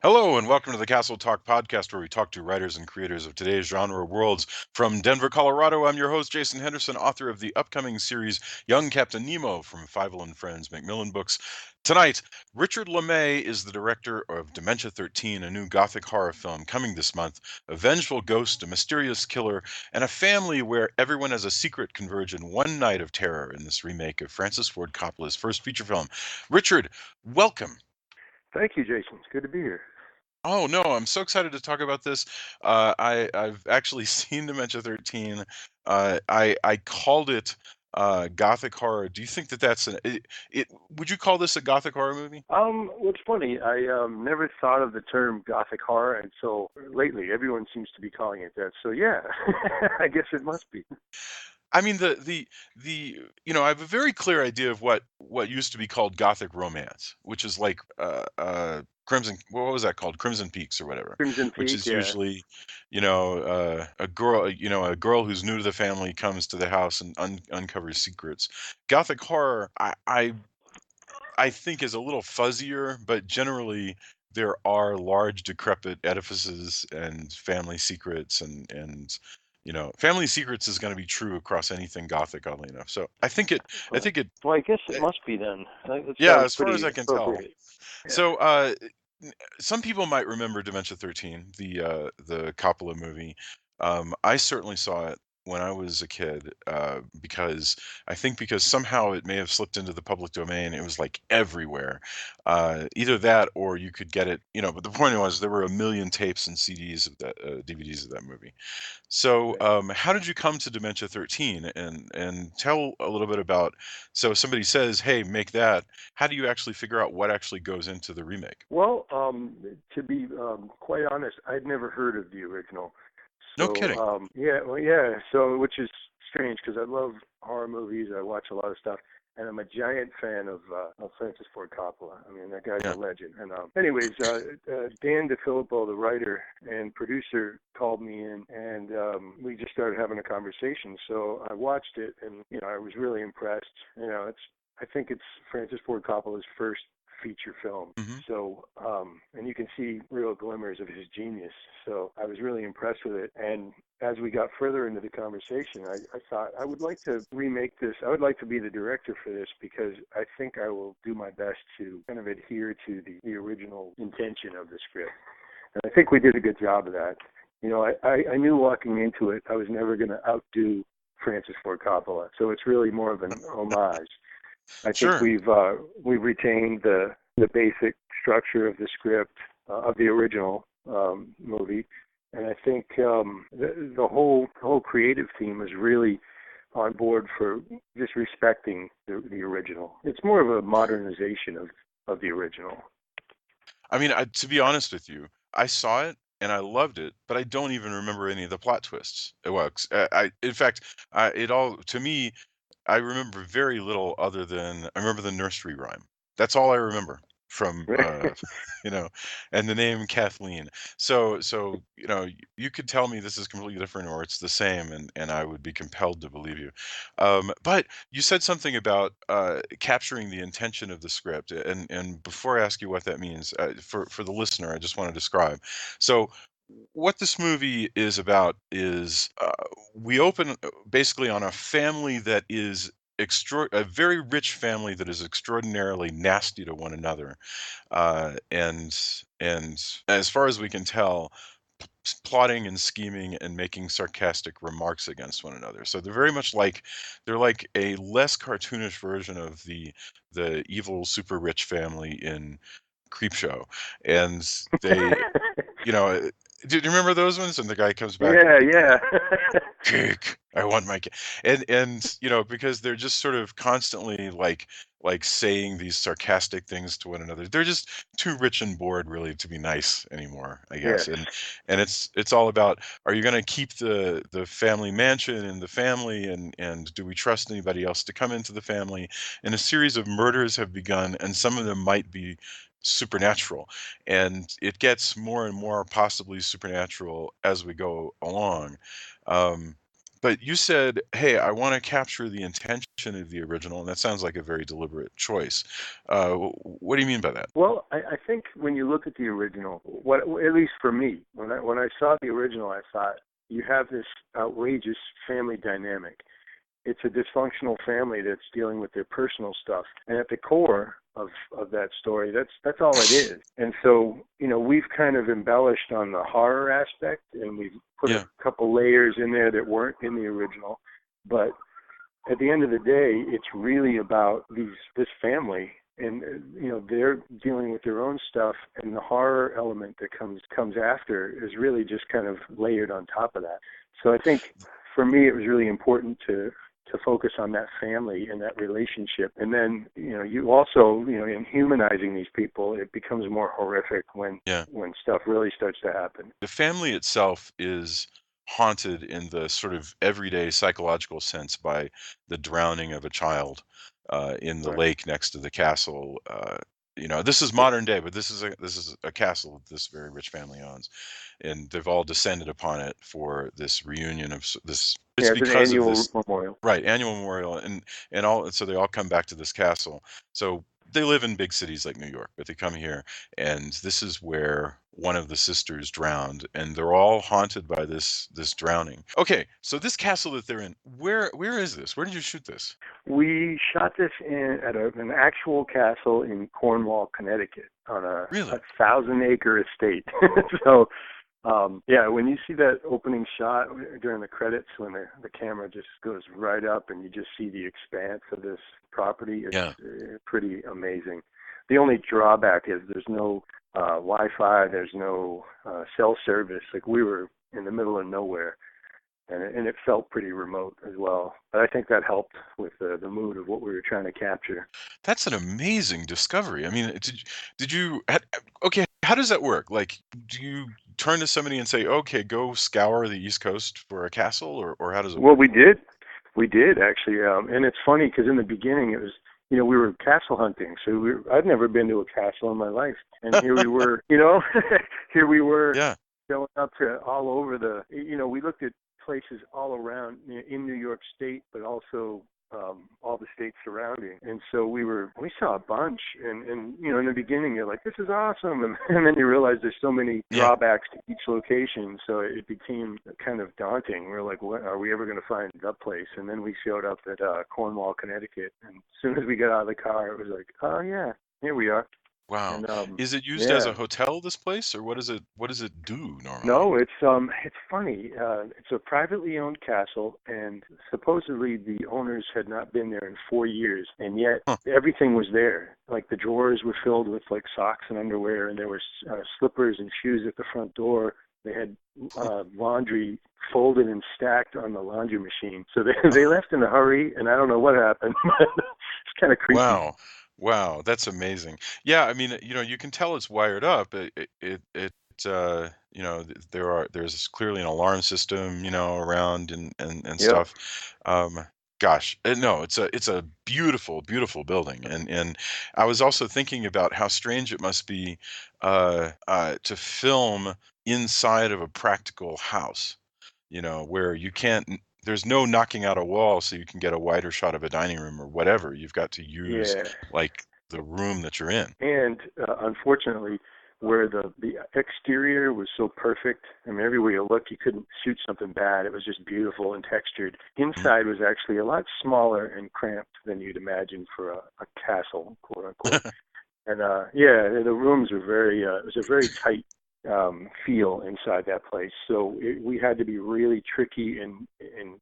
Hello, and welcome to the Castle Talk podcast, where we talk to writers and creators of today's genre worlds. From Denver, Colorado, I'm your host, Jason Henderson, author of the upcoming series Young Captain Nemo from Fievel and Friends Macmillan Books. Tonight, Richard LeMay is the director of Dementia 13, a new gothic horror film coming this month. A vengeful ghost, a mysterious killer, and a family where everyone has a secret converge in one night of terror in this remake of Francis Ford Coppola's first feature film. Richard, welcome. Thank you, Jason. It's good to be here. Oh no, I'm so excited to talk about this. I've actually seen Dementia 13. I called it gothic horror. Do you think that that's it? Would you call this a gothic horror movie? What's funny, I never thought of the term gothic horror until lately. Everyone seems to be calling it that. So yeah, I guess it must be. I mean I have a very clear idea of what used to be called gothic romance, which is like Crimson, what was that called? Crimson Peaks or whatever, Crimson which Peak, is yeah. usually, a girl who's new to the family comes to the house and uncovers secrets. Gothic horror, I think is a little fuzzier, but generally there are large decrepit edifices and family secrets and family secrets is going to be true across anything gothic, oddly enough. So I Well, think it, well, I guess it eh, must be then. That yeah, sounds as far as pretty I can tell. appropriate. Yeah. So, some people might remember Dementia 13, the Coppola movie. I certainly saw it when I was a kid, because I think because somehow it may have slipped into the public domain. It was like everywhere. Either that or you could get it, but the point was there were a million tapes and CDs of that, DVDs of that movie. So, Right. how did you come to Dementia 13? And tell a little bit about. So, somebody says, "Hey, make that." How do you actually figure out what actually goes into the remake? Well, to be quite honest, I'd never heard of the original. No So, kidding. yeah, well, yeah. So, which is strange because I love horror movies. I watch a lot of stuff, and I'm a giant fan of Francis Ford Coppola. I mean, that guy's Yeah. a legend. And anyways, Dan DeFilippo, the writer and producer, called me in, and we just started having a conversation. So I watched it, and I was really impressed. I think it's Francis Ford Coppola's first feature film. Hmm. So, and you can see real glimmers of his genius. So I was really impressed with it. And as we got further into the conversation, I thought I would like to remake this. I would like to be the director for this because I think I will do my best to kind of adhere to the original intention of the script. And I think we did a good job of that. I knew walking into it I was never going to outdo Francis Ford Coppola. So it's really more of an homage. I think Sure. we've retained the basic structure of the script of the original movie, and I think the whole creative team is really on board for just respecting the original. It's more of a modernization of the original. I mean, to be honest with you, I saw it and I loved it, but I don't even remember any of the plot twists. In fact, it all to me, I remember very little other than I remember the nursery rhyme. That's all I remember from, you know, and the name Kathleen. So you could tell me this is completely different or it's the same, and I would be compelled to believe you. But you said something about capturing the intention of the script, and before I ask you what that means, for the listener, I just want to describe. So what this movie is about is we open basically on a family that is a very rich family that is extraordinarily nasty to one another, and as far as we can tell, plotting and scheming and making sarcastic remarks against one another. So they're like a less cartoonish version of the evil super rich family in Creepshow, and they you know, do you remember those ones? And the guy comes back Yeah, and yeah. cake. I want my cake. And because they're just sort of constantly like saying these sarcastic things to one another. They're just too rich and bored really to be nice anymore, I Yes. guess. And it's all about, are you going to keep the family mansion and the family, and do we trust anybody else to come into the family? And a series of murders have begun, and some of them might be supernatural, and it gets more and more possibly supernatural as we go along. um, But you said, "Hey, I want to capture the intention of the original," and that sounds like a very deliberate choice. What do you mean by that? Well, I think when you look at the original, what at least for me, when I saw the original, I thought you have this outrageous family dynamic. It's a dysfunctional family that's dealing with their personal stuff, and at the core of that story, that's all it is. And so, we've kind of embellished on the horror aspect, and we've put a Yeah, couple layers in there that weren't in the original. But at the end of the day, it's really about this family, and they're dealing with their own stuff, and the horror element that comes after is really just kind of layered on top of that. So I think for me, it was really important to focus on that family and that relationship. And then, you also, in humanizing these people, it becomes more horrific yeah. when stuff really starts to happen. The family itself is haunted in the sort of everyday psychological sense by the drowning of a child in the Right. lake next to the castle. This is Yeah. modern day, but this is a castle that this very rich family owns, and they've all descended upon it for this reunion of this. It's Yeah, it's an because of annual this, memorial. right, annual memorial, and all, so they all come back to this castle. So they live in big cities like New York, but they come here, and this is where one of the sisters drowned, and they're all haunted by this drowning. Okay, so this castle that they're in, where is this? Where did you shoot this? We shot this at an actual castle in Cornwall, Connecticut, on a Really? 1,000-acre estate. So, yeah, when you see that opening shot during the credits, when the camera just goes right up and you just see the expanse of this property, it's Yeah. pretty amazing. The only drawback is there's no Wi-Fi, there's no cell service. Like, we were in the middle of nowhere, and it felt pretty remote as well. But I think that helped with the mood of what we were trying to capture. That's an amazing discovery. I mean, did you okay, how does that work? Like, do you turn to somebody and say, "Okay, go scour the East Coast for a castle," or how does it Well, work? we did actually, and it's funny because in the beginning it was, we were castle hunting, so I'd never been to a castle in my life, and here we were, here we were Yeah, going up to all over we looked at places all around in New York State, but also all the states surrounding. And so we saw a bunch, and in the beginning you're like, this is awesome, and then you realize there's so many yeah. drawbacks to each location, so it became kind of daunting. We're like, what are we ever going to find that place? And then we showed up at Cornwall, Connecticut, and as soon as we got out of the car, it was like, oh yeah, here we are. Wow. And Is it used as yeah. a hotel, this place, or what does it do normally? No, it's funny. It's a privately owned castle, and supposedly the owners had not been there in 4 years, and yet Huh. everything was there. Like, the drawers were filled with like socks and underwear, and there were slippers and shoes at the front door. They had laundry folded and stacked on the laundry machine. So they left in a hurry, and I don't know what happened. But it's kind of creepy. Wow. Wow, that's amazing. Yeah, I mean, you can tell it's wired up. There's clearly an alarm system, around and Yep. stuff. Gosh, no, it's a beautiful, beautiful building. And I was also thinking about how strange it must be to film inside of a practical house, where you can't, there's no knocking out a wall so you can get a wider shot of a dining room or whatever. You've got to use Yeah. like the room that you're in. And unfortunately, where the exterior was so perfect, I mean, everywhere you look, you couldn't shoot something bad. It was just beautiful and textured. Mhm. Inside was actually a lot smaller and cramped than you'd imagine for a castle, quote unquote. And yeah, the rooms were it was a very tight feel inside that place. So we had to be really tricky and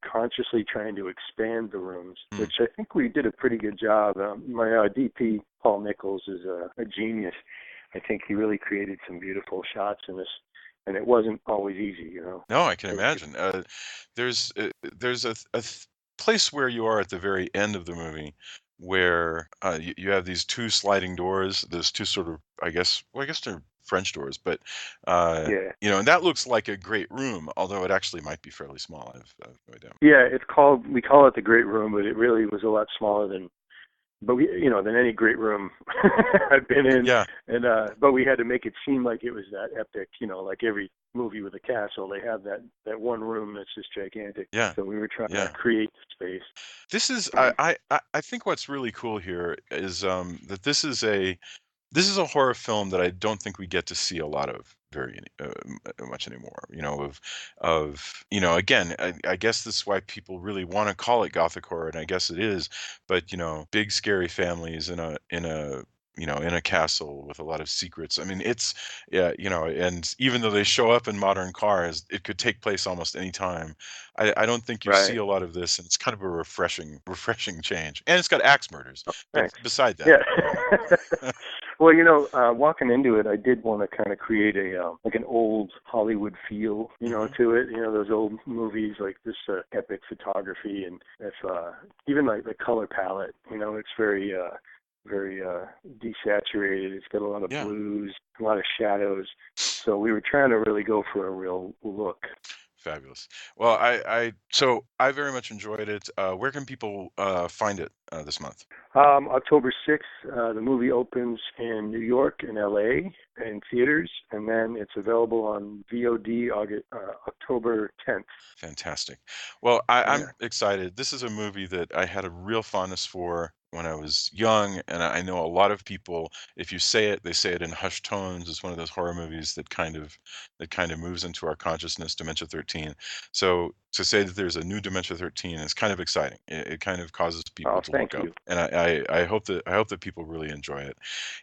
consciously trying to expand the rooms, Mm. which I think we did a pretty good job. My DP, Paul Nichols, is a genius. I think he really created some beautiful shots in this, and it wasn't always easy. No, I can It, imagine. There's a place where you are at the very end of the movie where you have these two sliding doors. There's two sort of, I guess they're French doors, but yeah. and that looks like a great room, although it actually might be fairly small. I've no idea. Yeah, we call it the Great Room, but it really was a lot smaller but than any great room I've been in, Yeah, and but we had to make it seem like it was that epic, like every movie with a castle, they have that one room that's just gigantic. yeah, So we were trying to yeah. create space. This is I think what's really cool here is that this is a horror film that I don't think we get to see a lot of much anymore. Again, I guess this is why people really want to call it gothic horror, and I guess it is. But big scary families in a castle with a lot of secrets. I mean, it's yeah, and even though they show up in modern cars, it could take place almost any time. I don't think you see Right. a lot of this, and it's kind of a refreshing change. And it's got axe murders, but Thanks. beside that, Yeah. Well, walking into it, I did want to kind of create a like an old Hollywood feel, Mhm. to it. Those old movies like this epic photography, and if even like the color palette, it's very desaturated. It's got a lot of Yeah, blues, a lot of shadows. So we were trying to really go for a real look. fabulous. Well, so I very much enjoyed it. Where can people find it this month? October 6th, the movie opens in New York and LA in theaters, and then it's available on VOD October 10th. Fantastic. Well, I'm Yeah. excited. This is a movie that I had a real fondness for when I was young, and I know a lot of people, if you say it, they say it in hushed tones. It's one of those horror movies that kind of moves into our consciousness, Dementia 13. So to say that there's a new Dementia 13 is kind of exciting. It kind of causes people Oh, to thank look up, you. and I hope that people really enjoy it.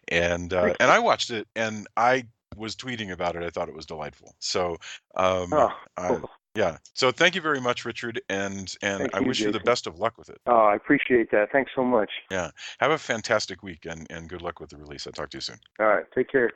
And Thank you. I watched it, and I was tweeting about it. I thought it was delightful. So um, Oh, I, cool. yeah. So thank you very much, Richard, and Thank I you, wish you the Jason. best of luck with it. Oh, I appreciate that. Thanks so much. Yeah. Have a fantastic week and good luck with the release. I'll talk to you soon. All right. Take care.